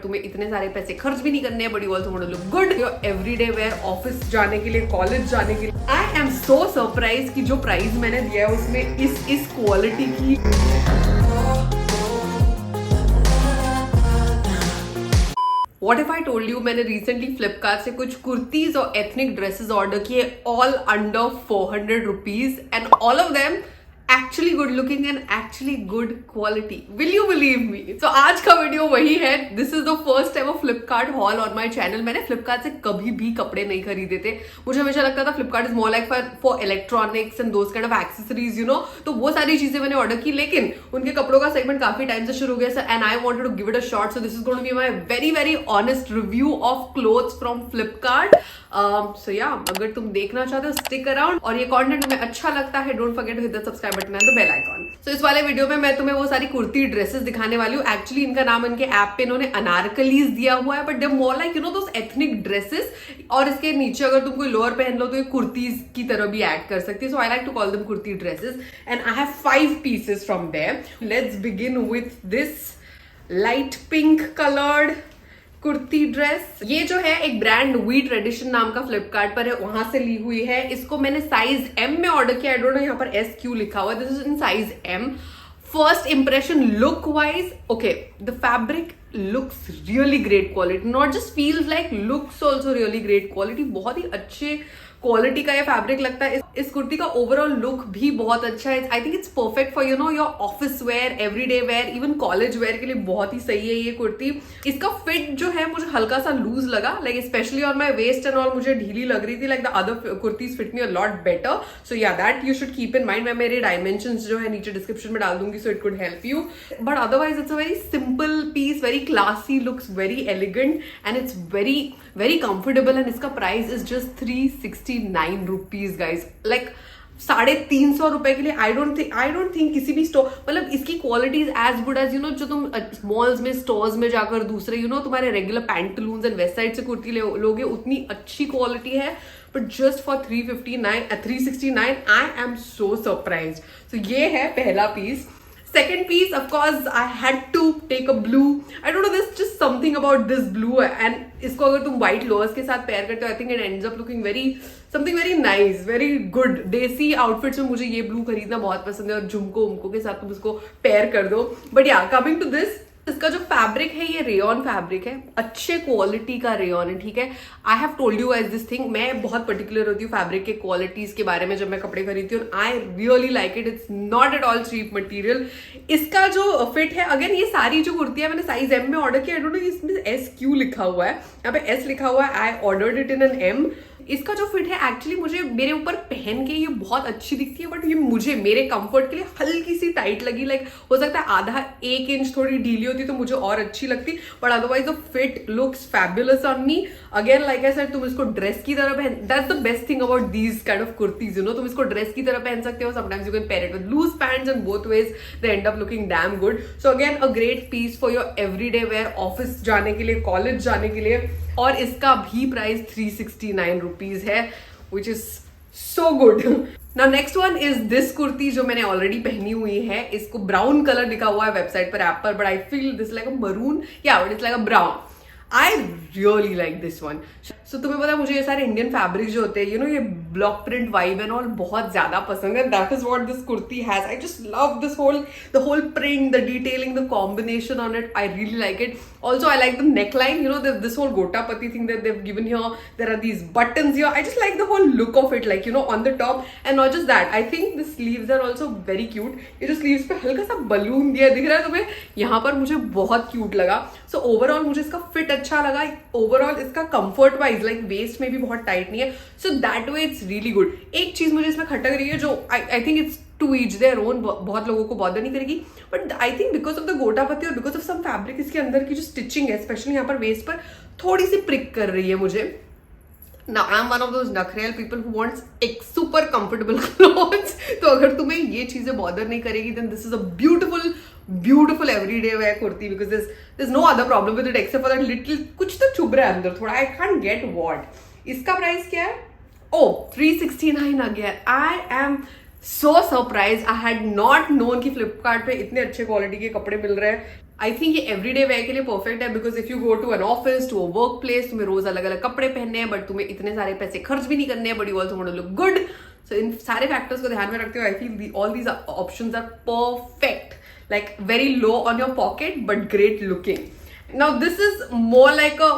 तुम्हें इतने सारे पैसे खर्च भी नहीं करने हैं, but you also want to look good your everyday wear, office जाने के लिए, कॉलेज जाने के लिए। आई एम सो सरप्राइज कि जो प्राइस मैंने दिया है उसमें इस क्वालिटी की What if I told you मैंने recently फ्लिपकार्ट से कुछ कुर्तीज और एथनिक ड्रेसेस ऑर्डर किए, all under 400 rupees and all of them actually good looking and actually good quality. Will you believe me? So आज का वीडियो वही है. This is the first ever Flipkart haul on my channel. मैंने फ्लिपकार्ट से कभी भी कपड़े नहीं खरीदे थे. मुझे हमेशा लगता था Flipkart is more like for electronics and those kind of accessories, you know. तो वो सारी चीजें मैंने ऑर्डर की, लेकिन उनके कपड़ों का सेगमेंट काफी टाइम से शुरू हो गया and I wanted to give it a shot. So this is going to be my very very honest review of clothes from Flipkart. So yeah, अगर तुम देखना चाहते हो stick around और ये कंटेंट तुम्हें अच्छा लगता है, don't forget to hit the subscribe button and the bell icon. So इस वाले वीडियो में मैं तुम्हें वो सारी कुर्ती ड्रेसेस दिखाने वाली हूँ. एक्चुअली इनका नाम इनके ऐप पे इन्होंने अनारकलीज दिया हुआ है, but they more like you no those ethnic dresses. और इसके नीचे अगर तुम कोई लोअर पहन लो तो ये कुर्तीज की तरह भी ऐड कर सकती है. So I like to call them kurti dresses and I have 5 pieces from there. Let's begin with this light pink coloured kurti dress. ये जो है एक ब्रांड वी ट्रेडिशन नाम का फ्लिपकार्ट पर है, वहां से ली हुई है. इसको मैंने साइज एम में ऑर्डर किया. आई डोंट नो यहाँ पर SQ लिखा हुआ है. This is in size M. First impression look wise, okay, the fabric looks really great quality. Not just feels like, looks also really great quality. बहुत ही अच्छे क्वालिटी का ये फैब्रिक लगता है. इस कुर्ती का ओवरऑल लुक भी बहुत अच्छा है. I think it's perfect for you know your office wear, everyday wear, even college wear के लिए बहुत ही सही है ये कुर्ती. इसका फिट जो है मुझे हल्का सा लूज लगा, like specially on my waist and all मुझे ढीली लग रही थी. Like the other kurtis fit me a lot better. So yeah that you should keep in mind. मैं मेरे डायमेंशंस जो है नीचे डिस्क्रिप्शन में डाल दूंगी, so it could help you. But otherwise it's a very simple piece, very classy, looks very elegant and it's very very comfortable. And इसका price is just 369 rupees guys. Like 350 रुपए के लिए आई डोंट थिंक किसी भी store, मतलब इसकी quality is as good as you know जो तुम मॉल्स में, स्टोर्स में जाकर दूसरे यू नो तुम्हारे regular Pantaloons and Westside से कुर्ती लोगे, उतनी अच्छी क्वालिटी है. But just for 369 I am so surprise. तो ये है पहला पीस. Second piece, of course, I had to take a blue. I don't know, there's just something about this blue. And इसको अगर तुम white lowers के साथ pair करते हो, I think it ends up looking something very nice, very good. देसी outfits में मुझे ये blue खरीदना बहुत पसंद है और झुमको के साथ तुम इसको pair कर दो. But yeah, coming to this, इसका जो फैब्रिक है ये रेयन फैब्रिक है, अच्छे क्वालिटी का रेयन है, ठीक है. I have told you as this thing, मैं बहुत पर्टिकुलर होती हूँ फैब्रिक के क्वालिटीज के बारे में जब मैं कपड़े खरीदती हूँ. I really like it. It's not at all cheap material. इसका जो फिट है, अगेन ये सारी जो कुर्तियां मैंने साइज एम में ऑर्डर किया. आई डोंट नो इसमें SQ लिखा हुआ है, यहाँ पे S लिखा हुआ है. I ordered it in an M. इसका जो फिट है एक्चुअली मुझे मेरे ऊपर पहन के ये बहुत अच्छी दिखती है, बट ये मुझे मेरे कंफर्ट के लिए हल्की सी टाइट लगी. लाइक हो सकता है आधा 1 इंच थोड़ी ढीली होती तो मुझे और अच्छी लगती, but otherwise the fit looks fabulous on me. Again like I said, तुम इसको ड्रेस की तरह पहन, that's the best thing about these kind of kurtis, you know. तुम इसको ड्रेस की तरह पहन सकते हो. Sometimes you can pair it with loose pants and both ways they end up looking damn good. So again a great piece for your everyday wear, office जाने के लिए, कॉलेज जाने के लिए. और इसका भी प्राइस 369 रुपीज है, which is so good. Now next one is this kurti जो मैंने ऑलरेडी पहनी हुई है. इसको ब्राउन कलर लिखा हुआ है वेबसाइट पर, ऐप पर, but I feel this like a maroon, yeah but it's like a brown. I really like this one. So तुम्हें पता है मुझे ये सारे इंडियन फैब्रिक जो होते हैं, यू नो, ये block print vibe and all बहुत ज्यादा पसंद है. That is what this kurti has. I just love this the whole print, the detailing, the combination on it. I really like it. Also, I like the neckline, you know, this whole gotapati thing that they've given here. There are these buttons here. I just like the whole look of it, like, you know, on the top. And not just that, I think the sleeves are also very cute. ये जो sleeves पे हल्का सा balloon दिया दिख रहा है तुम्हें, यहाँ पर मुझे बहुत cute लगा. So overall मुझे इसका fit अच्छा लगा. Overall इसका comfort wise, like waist में भी बहुत tight नहीं है. So that way it's really good. एक चीज मुझे इसमें खटक रही है जो I think it's to each their own, बहुत लोगों को बॉदर नहीं करेगी, but I think because of the गोटापति और बिकॉज ऑफ सम फैब्रिक इसके अंदर की जो स्टिचिंग है, स्पेशली यहाँ पर वेस्ट पर थोड़ी सी प्रिक कर रही है मुझे. Now I am one of those नखरेल people who wants एक super comfortable clothes. तो अगर तुम्हें ये चीजें बॉदर नहीं करेगी, then this is a beautiful everyday wear kurti, because there's no other problem with it except for that little कुछ तो चुभ रहा है अंदर थोड़ा. I can't get what. इसका प्राइस क्या है? Oh, 369 again. I am so surprised. I had not known कि फ्लिपकार्ट पे इतने अच्छे क्वालिटी के कपड़े मिल रहे हैं. आई थिंक ये एवरीडे वेयर के लिए परफेक्ट है, because if you go to an office, to a work place, तुम्हें रोज अलग अलग कपड़े पहनने हैं, बट तुम्हें इतने सारे पैसे खर्च भी नहीं करने हैं, but you also want to look good. So इन सारे फैक्टर्स को ध्यान में रखते हुए I feel all these options are perfect, like very low on your pocket but great looking. Now this is more like a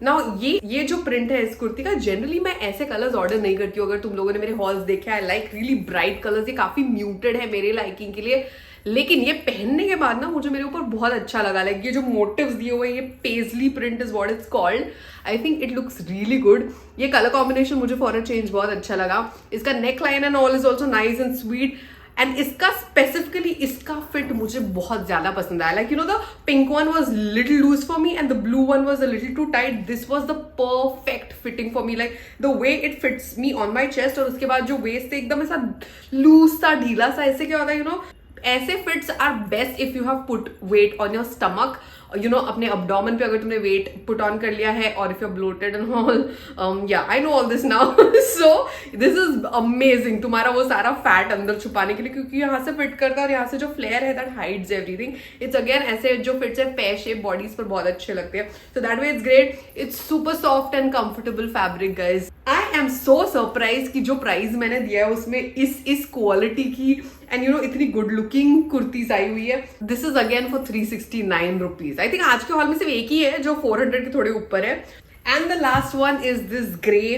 now ये जो print है इस कुर्ती का, जनरली मैं ऐसे कलर्स ऑर्डर नहीं करती हूँ. अगर तुम लोगों ने मेरे हॉल्स देखे, I like really bright colours. ये काफी म्यूटेड है मेरे लाइकिंग के लिए, लेकिन ये पहनने के बाद ना मुझे मेरे ऊपर बहुत अच्छा लगा. लाइक ये जो मोटिव्स दिए हुए, ये paisley print is what it's called. I think it looks really good. ये कलर कॉम्बिनेशन मुझे फॉर अ चेंज बहुत अच्छा लगा. इसका neckline and all is also nice and sweet. And इसका स्पेसिफिकली इसका फिट मुझे बहुत ज्यादा पसंद आया. Like you know the pink one was little loose for me and the blue one was a little too tight. This was the perfect fitting for me. Like the way it fits me on my chest, और उसके बाद जो waste है एकदम ऐसा loose सा, ढीला सा. ऐसे क्या होता है, यू नो, ऐसे fits are best if you have put weight on your stomach, you know, अपने अब्डोमेन पे अगर तुमने वेट पुट ऑन कर लिया है, और if you are bloated and all. Yeah I know all this now. So this is amazing, तुम्हारा वो सारा फैट अंदर छुपाने के लिए, क्योंकि यहाँ से फिट करता है और यहाँ से जो फ्लेयर है that hides everything. It's again ऐसे जो फिट्स है पेयर शेप बॉडीज पर बहुत अच्छे लगते हैं. So that way it's great. It's super soft and comfortable fabric guys. I am so surprise कि जो प्राइस मैंने दिया है उसमें इस क्वालिटी की एंड यू नो इतनी गुड लुकिंग कुर्तीज आई हुई है. This is again for 369 rupees. I think आज के हॉल में सिर्फ एक ही है जो 400 के थोड़े ऊपर है. And the last one is this grey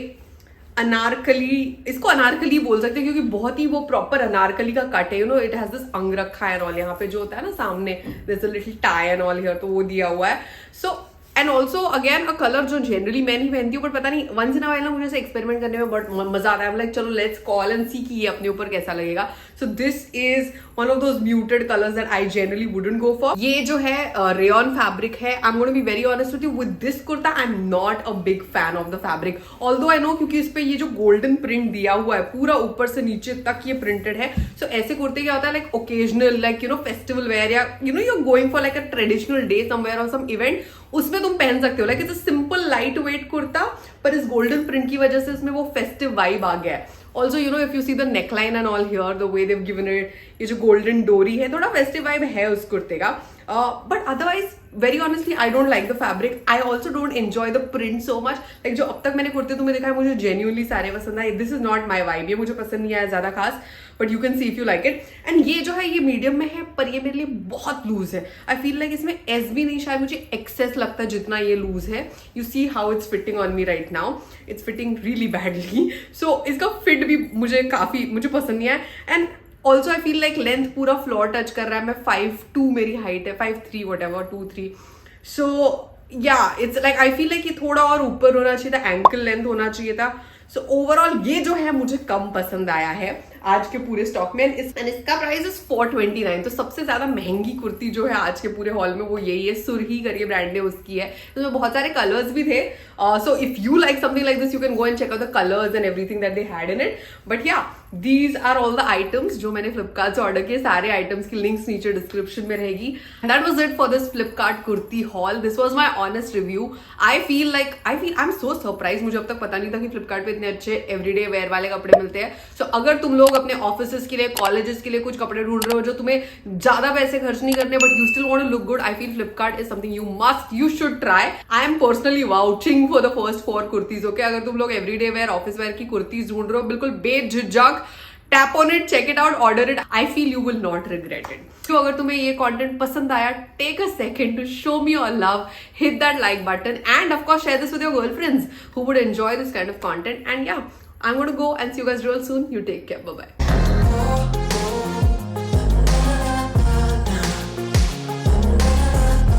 Anarkali. इसको अनारकली बोल सकते हैं क्योंकि बहुत ही वो प्रॉपर अनारकली का कट है. You no it has this अंगरखा and all. यहाँ पे जो होता है ना सामने, this a little tie and all here, तो वो दिया हुआ है. So and also again a colour जो जनरली मैं नहीं पहनती हूँ, बट पता नहीं वंस इन अ वाइल ना मुझे एक्सपेरिमेंट करने में बहुत मजा आता है. लाइक चलो लेट्स कॉल एंड सी कि ये अपने ऊपर कैसा लगेगा. So this is one of those muted colours that I generally wouldn't go for. ये जो है रेयॉन फैब्रिक है. I am going to be very honest with you, with this kurta I am not a big fan of the fabric. Although I know क्योंकि इस पे ये जो golden print दिया हुआ है पूरा ऊपर से नीचे तक ये प्रिंटेड है. सो ऐसे कुर्ते क्या होता है, like occasional, like you know festival wear, yeah you know you are going for like a traditional day somewhere और सम इवेंट, उसमें तुम पहन सकते हो. Like it's a simple light weight kurta, पर इस गोल्डन प्रिंट की वजह से इसमें वो फेस्टिव वाइब आ गया है. Also, you know, if you see the neckline and all here, the way they've given it, ये जो golden डोरी है, थोड़ा festive vibe है उस कुर्ते का. But otherwise, very honestly, I don't like the fabric. I also don't enjoy the print so much. Like जो अब तक मैंने कुर्ते तुम्हें दिखाए, मुझे genuinely सारे पसंद आए. This is not my vibe. ये मुझे पसंद नहीं आया ज्यादा खास. But you can see if you like it. And ये जो है ये medium में है, पर ये मेरे लिए बहुत loose है. I feel like इसमें S भी नहीं, शायद मुझे excess लगता है जितना ये loose है. You see how it's fitting on me right now. It's fitting really badly. So इसका fit भी मुझे पसंद नहीं आया. And also I feel like length पूरा फ्लोर टच कर रहा है. मैं 5'2" मेरी हाइट है, 5'3" whatever, 2'3". सो या it's like I feel like ये थोड़ा और ऊपर होना चाहिए था, एंकल लेंथ होना चाहिए था. सो ओवरऑल ये जो है मुझे कम पसंद आया है आज के पूरे स्टॉक में. इसका प्राइस इज 429. तो सबसे ज्यादा महंगी कुर्ती जो है आज के पूरे हॉल में वो यही है. सुरही करके ब्रांड ने उसकी है. तो बहुत सारे कलर्स भी थे. So if you like something like this you can go and check out the colours and everything that they had in it. But yeah these are all the items जो मैंने फ्लिपकार्ट से ऑर्डर किए. सारे items की links नीचे description में रहेगी. That was it for this Flipkart kurti hall. This was my honest review. I am so surprise. मुझे अब तक पता नहीं था कि फ्लिपकार्ट पे इतने अच्छे एवरीडे वेयर वाले कपड़े मिलते हैं. सो अगर तुम लोग अपने ऑफिस के लिए, कॉलेजेस के लिए कुछ कपड़े ढूंढ रहे हो जो तुम्हें ज्यादा पैसे खर्च नहीं करने, but you still want to look good, I feel Flipkart is something you should try. I am personally vouching for the first 4 kurtis. Okay, अगर तुम लोग एवरीडे वेयर, ऑफिस वेयर की कुर्तीज ढूंढ रहे हो, बिल्कुल बेझिझक tap on it, check it out, order it. I feel you will not regret it. तो अगर तुम्हें ये कंटेंट पसंद आया, take a second to show me your love, hit that like button, and of course share this with your girlfriends who would enjoy this kind of content. And yeah, I'm going to go and see you guys real soon. You take care. Bye bye.